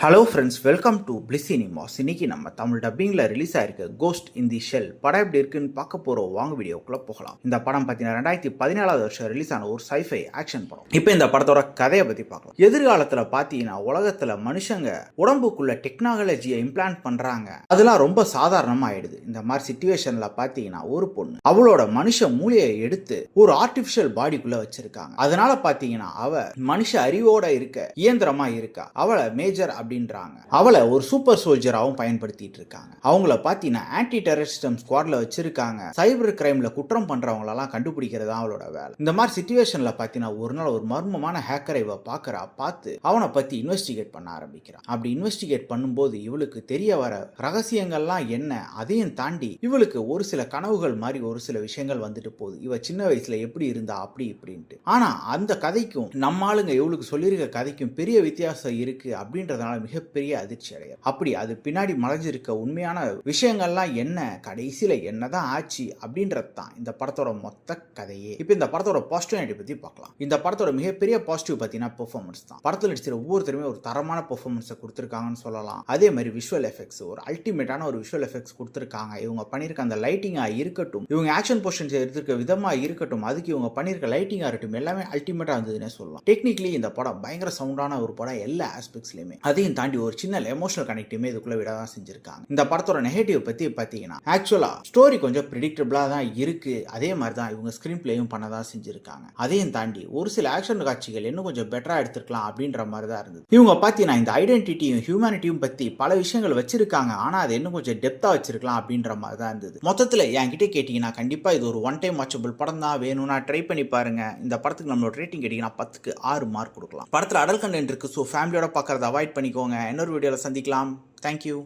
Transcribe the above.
Hello friends, welcome to bliss cinemas. இன்னைக்கு நம்ம Tamil டப்பிங்கில் release ஆயிருக்கு கோஸ்ட் இன் தி ஷெல் படம் எப்படி இருக்குன்னு பார்க்க போகிறோம். வாங்க வீடியோக்குள்ள போகலாம். இந்த படம் பார்த்தீங்கன்னா 2017 வருஷம் ரிலீஸ் ஆன ஒரு சைஃபை ஆக்ஷன் படம். இப்போ இந்த படத்தோட கதையை பற்றி பார்க்கலாம். எதிர்காலத்தில் பார்த்தீங்கன்னா உலகத்தில் மனுஷங்க உடம்புக்குள்ள டெக்னாலஜியை இம்ப்ளான்ட் பண்ணுறாங்க. அதெல்லாம் ரொம்ப சாதாரணமாக ஆயிடுது. இந்த மாதிரி சிச்சுவேஷனில் பார்த்தீங்கன்னா ஒரு பொண்ணு அவளோட மனுஷ மூளையை எடுத்து ஒரு ஆர்டிஃபிஷியல் பாடிக்குள்ள வச்சிருக்காங்க. அதனால பார்த்தீங்கன்னா அவ மனுஷ அறிவோட இருக்க இயந்திரமா இருக்கா. அவளை மேஜர் அப்படின்றாங்க. அவளை ஒரு சூப்பர் சோல்ஜராகவும் பயன்படுத்திட்டு இருக்காங்க. அவங்கள பார்த்தீங்கன்னா ஆன்டி டெரரிஸ்டம் ஸ்குவாட்ல வச்சிருக்காங்க. சைபர் கிரைம்ல குற்றம் பண்றவங்களெல்லாம் கண்டுபிடிக்கிறது அவளோட வேலை. இந்த மாதிரி சிச்சுவேஷன்ல பார்த்தீங்கன்னா ஒரு நாள் ஒரு மர்மமான ஹேக்கரை இவ பார்த்து அவனை பத்தி இன்வெஸ்டிகேட் பண்ண ஆரம்பிக்கிறான். அப்படி இன்வெஸ்டிகேட் பண்ணும்போது இவளுக்கு தெரிய வர ரகசியங்கள்லாம் என்ன, அதையும் தாண்டி இவளுக்கு ஒரு சில கனவுகள் மாதிரி ஒரு சில விஷயங்கள் வந்துட்டு போகுது. இவ சின்ன வயசுல எப்படி இருந்தா அப்படி இப்படின்ட்டு. ஆனா அந்த கதைக்கும் நம்ம ஆளுங்க இவளுக்கு சொல்லியிருக்க கதைக்கும் பெரிய வித்தியாசம் இருக்கு. அப்படின்றதுனால மிகப்பெரிய அதிர்ச்சி அடையும். அப்படி அது பின்னாடி மறைஞ்சிருக்க உண்மையான விஷயங்கள்லாம் என்ன, கடைசியில என்னதான் ஆச்சு அப்படின்றது தான் இந்த படத்தோட மொத்த கதையே. இப்போ இந்த படத்தோட பாசிட்டிவ் பத்தி பார்க்கலாம். இந்த படத்தோட மிகப்பெரிய பாசிட்டிவ் பார்த்தீங்கன்னா பெர்ஃபார்மன்ஸ் தான். படத்தில் நடிச்சிருக்கிற ஒவ்வொருத்தருமே ஒரு தரமான பெர்ஃபார்மன்ஸை கொடுத்துருக்காங்கன்னு சொல்லலாம். அதே மாதிரி விஷுவல் எஃபெக்ட்ஸ் ஒரு அல்டிமேட்டான ஒரு விஷுவல் எஃபெக்ட்ஸ் கொடுத்துருக்காங்க. இவங்க பண்ணியிருக்க அந்த லைட்டிங்கா இருக்கட்டும், இவங்க ஆக்ஷன் போர்ஷன்ஸ் எடுத்திருக்க விதமா இருக்கட்டும், அதுக்கு இவங்க பண்ணியிருக்க லைட்டிங்கா இருக்கட்டும், எல்லாமே அல்டிமேட்டா இருந்ததுன்னே சொல்லலாம். டெக்னிக்கலி இந்த படம் பயங்கர சவுண்டான ஒரு படம் எல்லா ஆஸ்பெக்ட்ஸ்லயுமே. அதையும் தாண்டி ஒரு சின்ன எமோஷனல் கனெக்டிவுமே இதுக்குள்ள விட தான் செஞ்சிருக்காங்க. இந்த படத்தோட நெகட்டிவ் பத்தி பாத்தீங்கன்னா ஆக்சுவலா ஸ்டோரி கொஞ்சம் பிரெடிக்டபிளா தான் இருக்கு. அதே மாதிரி தான் இவங்க ஸ்கிரீன் பிளேயும் பண்ணதான் செஞ்சிருக்காங்க. அதையும் தாண்டி ஒரு சில ஆக்ஷன் காட்சிகள் இன்னும் கொஞ்சம் பெட்டரா எடுத்துக்கலாம் அப்படின்ற மாதிரி தான் இருந்தது. இவங்க பாத்தீங்கன்னா இந்த ஐடென்டிட்டியும் ஹியூமனிட்டியும் பத்தி பல விஷயங்கள் வச்சிருக்காங்க. ஆனா அது இன்னும் கொஞ்சம் டெப்தா வச்சிருக்கலாம் அப்படின்ற மாதிரி தான் இருந்தது. மொத்தத்துல என்கிட்ட கேட்டீங்கன்னா கண்டிப்பா இது ஒரு ஒன் டைம் வாட்சபிள் படம் தான். வேணும்னா ட்ரை பண்ணி பாருங்க. இந்த படத்துக்கு நம்மளோட ரேட்டிங் கேட்டீங்கன்னா 10க்கு 6 மார்க் கொடுக்கலாம். படத்துல அடல் கண்டென்ட் இருக்கு, ஸோ ஃபேமிலியோட பார்க்கறத அவாய்ட் பண்ணிக்கோங்க. இன்னொரு வீடியோவில் சந்திக்கலாம். தேங்க்யூ.